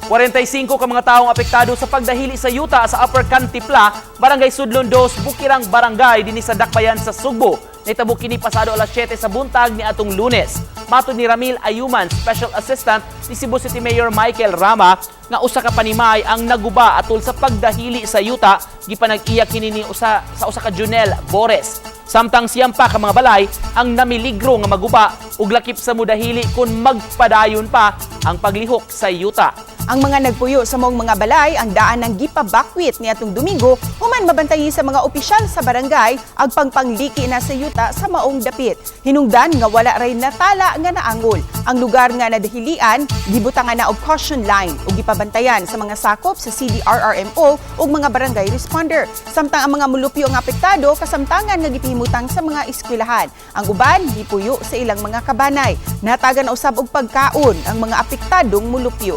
45 ka mga taong apektado sa pagdahili sa yuta sa Upper Cantipla, Barangay Sudlon 2, Bukirang Barangay dinhi sa Dakbayan sa Sugbo. Nahitabo kini pasado alas 7 sa buntag ni atong Lunes. Matud ni Ramil Ayuman, Special Assistant ni Cebu City Mayor Michael Rama, nga usa ka panimay ang naguba atol sa pagdahili sa yuta, gipanag-iya kini ni sa usa ka Junel Bores. Samtang siyam pa ka mga balay ang namiligro nga maguba ug lakip sa mudahili kung magpadayon pa ang paglihok sa yuta. Ang mga nagpuyo sa mong mga balay ang daan ng gipabakwit ni atong Domingo human mabantayi sa mga opisyal sa barangay ang pangpangliki na sa yuta sa maong dapit. Hinungdan nga wala ray natala nga naangol. Ang lugar nga nadahilian gibutangan na og caution line ug gipabantayan sa mga sakop sa CDRRMO ug mga barangay responder. Samtang ang mga mulupyo nga apektado kasamtangan nga gipahimutang sa mga eskwelahan. Ang uban gipuyo sa ilang mga kabanay. Natagan usab og pagkaon ang mga apektadong mulupyo.